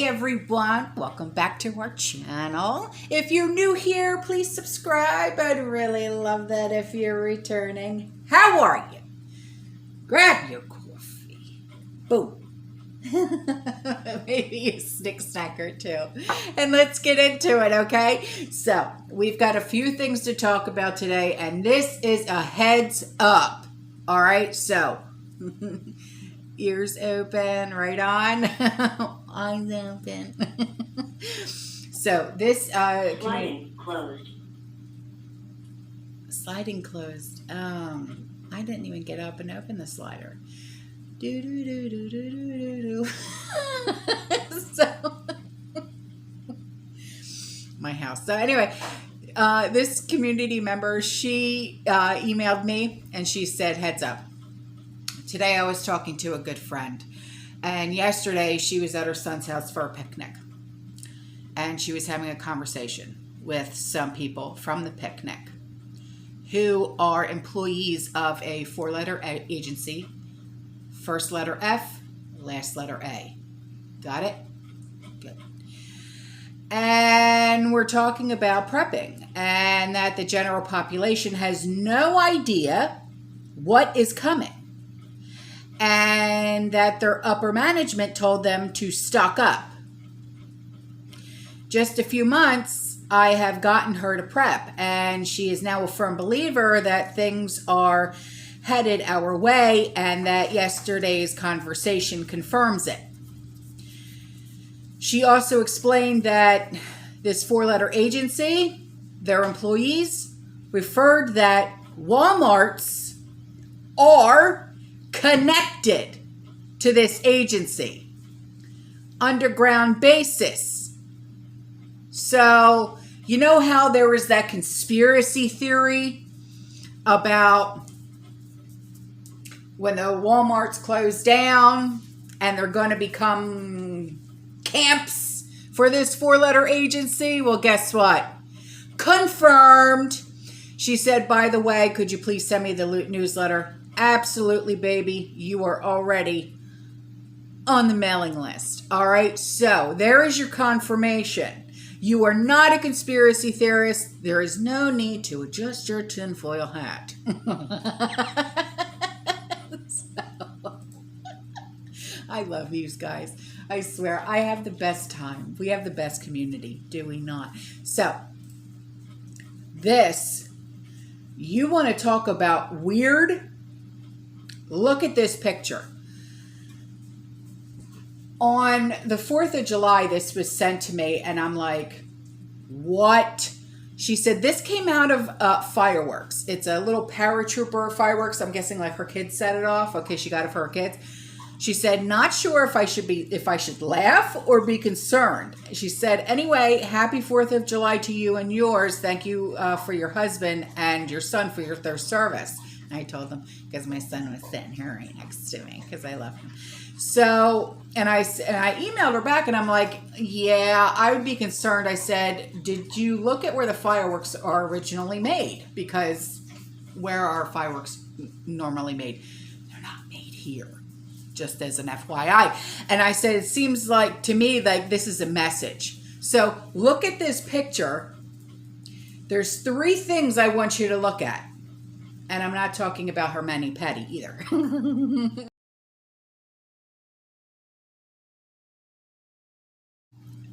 Hey everyone, welcome back to our channel. If you're new here, please subscribe. I'd really love that if you're returning. How are you? Grab your coffee. Boom. Maybe a snack or two. And let's get into it, okay? So, we've got a few things to talk about today, and this is a heads up. All right, so ears open, right on. Eyes open. So this sliding closed. Sliding closed. I didn't even get up and open the slider. Do do do do do do do. So my house. So anyway, this community member, she emailed me and she said, heads up. Today I was talking to a good friend, and yesterday she was at her son's house for a picnic, and she was having a conversation with some people from the picnic who are employees of a four-letter agency, first letter F, last letter A. Got it? Good. And we're talking about prepping, and that the general population has no idea what is coming, and that their upper management told them to stock up. Just a few months, I have gotten her to prep, and she is now a firm believer that things are headed our way, and that yesterday's conversation confirms it. She also explained that this four-letter agency, their employees, referred that Walmarts are connected to this agency, underground basis. So, you know how there was that conspiracy theory about when the Walmarts close down and they're going to become camps for this four-letter agency? Well, guess what? Confirmed. She said, by the way, could you please send me the newsletter? Absolutely, baby. You are already on the mailing list. All right. So there is your confirmation. You are not a conspiracy theorist. There is no need to adjust your tinfoil hat. I love these guys. I swear, I have the best time. We have the best community, do we not? So this, you want to talk about weird? Look at this picture. On the 4th of July, this was sent to me, and I'm like, what? She said, this came out of fireworks. It's a little paratrooper fireworks. I'm guessing like her kids set it off. Okay, she got it for her kids. She said, not sure if I should laugh or be concerned. She said, anyway, happy 4th of July to you and yours. Thank you for your husband and your son for their service. I told them because my son was sitting here right next to me because I love him. So, and I emailed her back and I'm like, yeah, I would be concerned. I said, did you look at where the fireworks are originally made? Because where are fireworks normally made? They're not made here, just as an FYI. And I said, it seems like to me like this is a message. So look at this picture. There's 3 things I want you to look at. And I'm not talking about her mani-pedi either.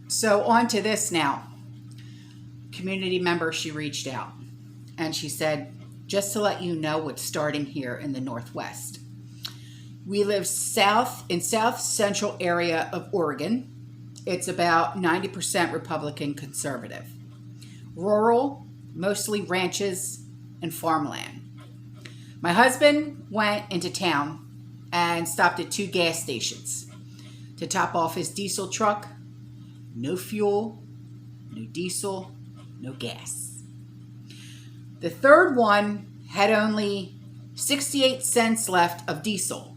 So on to this now. Community member, she reached out. And she said, just to let you know what's starting here in the Northwest. We live in south central area of Oregon. It's about 90% Republican conservative. Rural, mostly ranches and farmland. My husband went into town and stopped at 2 gas stations to top off his diesel truck. No fuel, no diesel, no gas. The third one had only 68 cents left of diesel.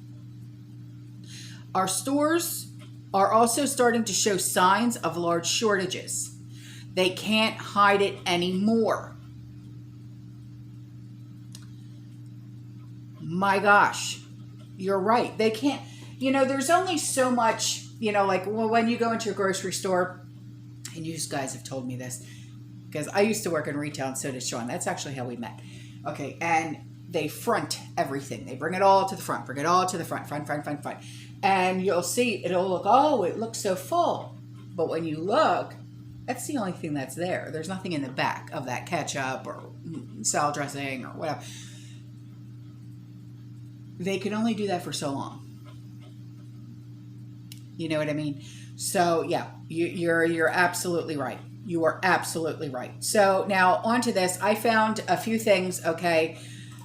Our stores are also starting to show signs of large shortages. They can't hide it anymore. My gosh, you're right. They can't, there's only so much you know, like, well, when you go into a grocery store, and you guys have told me this, because I used to work in retail and so did Sean. That's actually how we met. Okay, and they front everything. They bring it all to the front, front. And you'll see, it'll look, oh, it looks so full. But when you look, that's the only thing that's there. There's nothing in the back of that ketchup or salad dressing or whatever. They can only do that for so long. You know what I mean? So yeah, you're absolutely right. You are absolutely right. So now onto this. I found a few things, okay,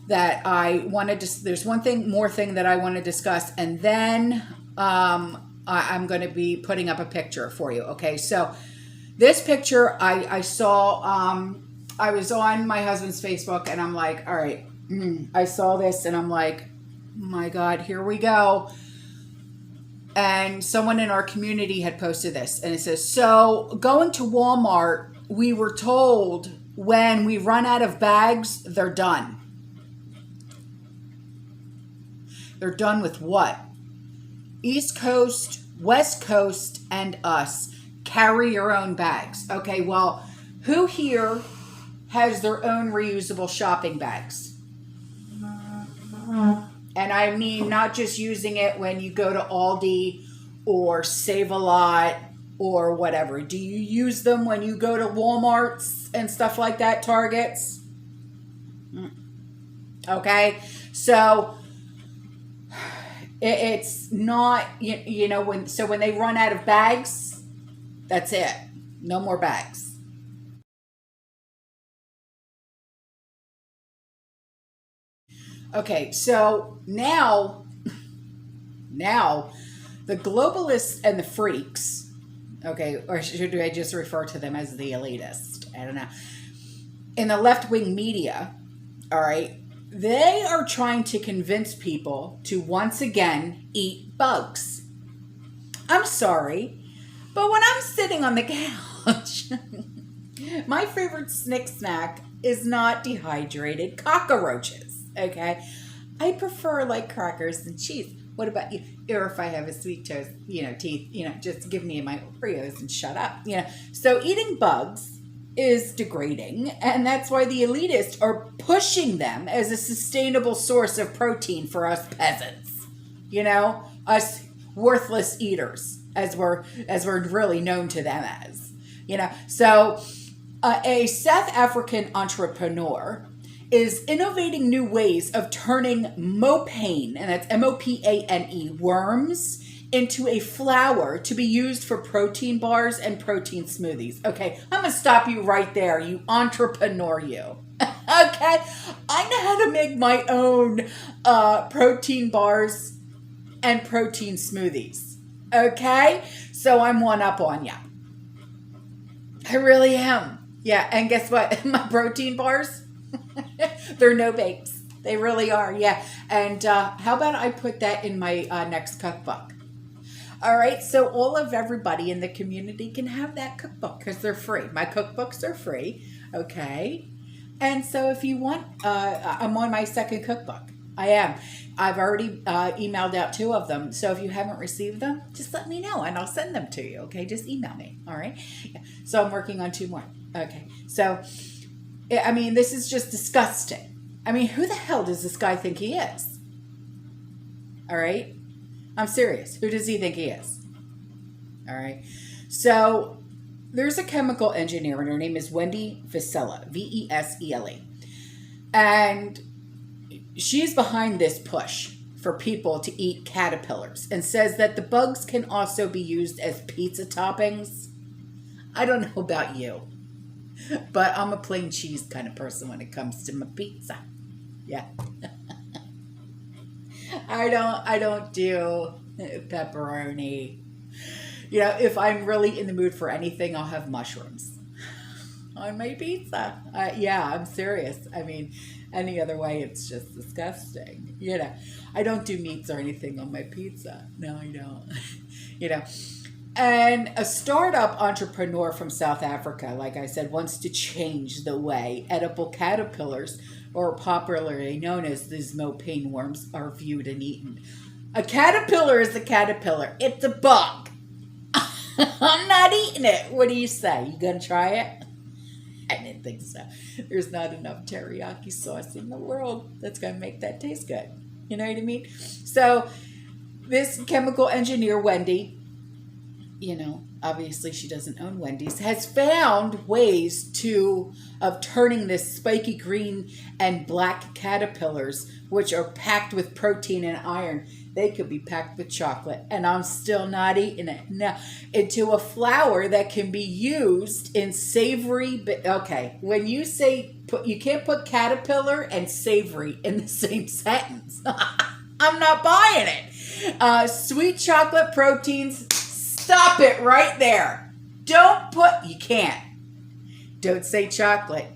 that I wanted to, there's one more thing that I want to discuss, and then I'm going to be putting up a picture for you. Okay, so this picture I saw, I was on my husband's Facebook, and I'm like, all right, I saw this, and I'm like, my God, here we go. And someone in our community had posted this, and it says, so going to Walmart, we were told when we run out of bags, they're done. They're done with what? East Coast, West Coast, and us. Carry your own bags. Okay, well, who here has their own reusable shopping bags? And I mean, not just using it when you go to Aldi or Save-A-Lot or whatever. Do you use them when you go to Walmarts and stuff like that, Targets? Okay, so it's not, you know, when they run out of bags, that's it. No more bags. Okay, so now the globalists and the freaks, okay, or should I just refer to them as the elitist? I don't know. In the left-wing media, all right, they are trying to convince people to once again eat bugs. I'm sorry, but when I'm sitting on the couch, my favorite snack is not dehydrated cockroaches. Okay, I prefer like crackers and cheese. What about you? Or if I have a sweet toast, teeth, just give me my Oreos and shut up. So eating bugs is degrading, and that's why the elitists are pushing them as a sustainable source of protein for us peasants. Us worthless eaters, as we're really known to them as. So a South African entrepreneur is innovating new ways of turning mopane, and that's MOPANE, worms, into a flour to be used for protein bars and protein smoothies. Okay, I'm going to stop you right there, you entrepreneur, you. Okay, I know how to make my own protein bars and protein smoothies. Okay, so I'm one up on ya. I really am. Yeah, and guess what? My protein bars, they're no bakes. They really are, yeah. And how about I put that in my next cookbook? All right, so everybody in the community can have that cookbook because they're free. My cookbooks are free, okay? And so if you want, I'm on my second cookbook. I am. I've already emailed out 2 of them. So if you haven't received them, just let me know and I'll send them to you, okay? Just email me, all right? Yeah. So I'm working on 2 more. Okay, so I mean, this is just disgusting. I mean, who the hell does this guy think he is? All right? I'm serious. Who does he think he is? All right? So there's a chemical engineer, and her name is Wendy Vesela, Vesele. And she's behind this push for people to eat caterpillars and says that the bugs can also be used as pizza toppings. I don't know about you, but I'm a plain cheese kind of person when it comes to my pizza. Yeah. I don't do pepperoni. If I'm really in the mood for anything, I'll have mushrooms on my pizza. Yeah, I'm serious. I mean, any other way, it's just disgusting. I don't do meats or anything on my pizza. No, I don't. And a startup entrepreneur from South Africa, like I said, wants to change the way edible caterpillars, or popularly known as these mopane worms, are viewed and eaten. A caterpillar is a caterpillar. It's a bug. I'm not eating it. What do you say? You gonna try it? I didn't think so. There's not enough teriyaki sauce in the world that's gonna make that taste good. You know what I mean? So this chemical engineer, Wendy, obviously she doesn't own Wendy's, has found ways of turning this spiky green and black caterpillars, which are packed with protein and iron. They could be packed with chocolate, and I'm still not eating it. Now, into a flour that can be used in savory. Okay, when you say you can't put caterpillar and savory in the same sentence. I'm not buying it. Sweet chocolate proteins. Stop it right there. You can't. Don't say chocolate.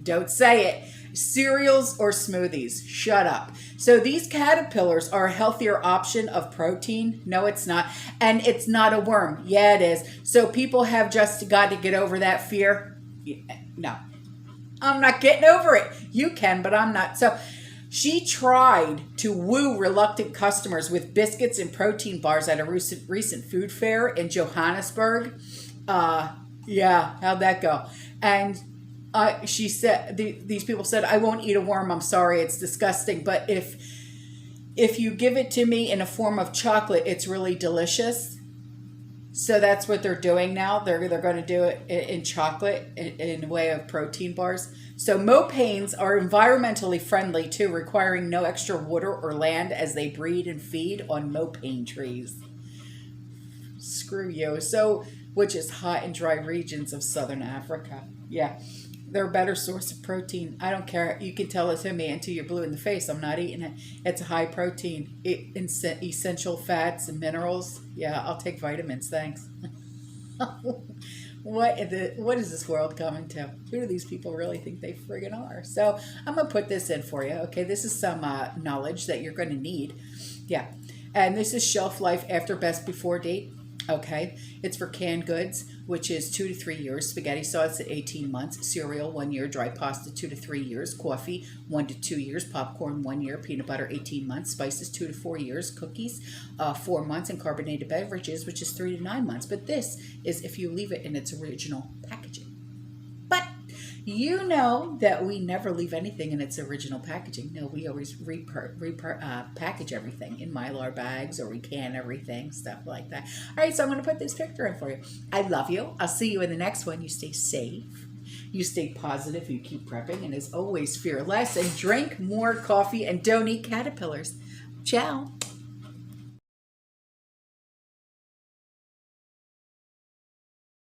Don't say it. Cereals or smoothies. Shut up. So these caterpillars are a healthier option of protein. No, it's not. And it's not a worm. Yeah, it is. So people have just got to get over that fear. No. I'm not getting over it. You can, but I'm not. So she tried to woo reluctant customers with biscuits and protein bars at a recent food fair in Johannesburg. Yeah, how'd that go? And she said, these people said, I won't eat a worm. I'm sorry, it's disgusting. But if you give it to me in a form of chocolate, it's really delicious. So that's what they're doing now. They're going to do it in chocolate in a way of protein bars. So mopanes are environmentally friendly too, requiring no extra water or land as they breed and feed on mopane trees. Screw you. So, which is hot and dry regions of southern Africa. Yeah. They're a better source of protein. I don't care. You can tell it to me until you're blue in the face. I'm not eating it. It's a high protein. Essential fats and minerals. Yeah, I'll take vitamins. Thanks. What is this world coming to? Who do these people really think they friggin' are? So I'm going to put this in for you. Okay, this is some knowledge that you're going to need. Yeah. And this is shelf life after best before date. Okay, it's for canned goods, which is 2 to 3 years. Spaghetti sauce at 18 months. Cereal 1 year. Dry pasta 2 to 3 years. Coffee 1 to 2 years. Popcorn 1 year. Peanut butter 18 months. Spices 2 to 4 years. Cookies 4 months. And carbonated beverages, which is 3 to 9 months. But this is if you leave it in its original packaging. But you know that we never leave anything in its original packaging. No, we always package everything in Mylar bags, or we can everything, stuff like that. All right, so I'm going to put this picture in for you. I love you. I'll see you in the next one. You stay safe. You stay positive. You keep prepping. And as always, fear less. And drink more coffee. And don't eat caterpillars. Ciao.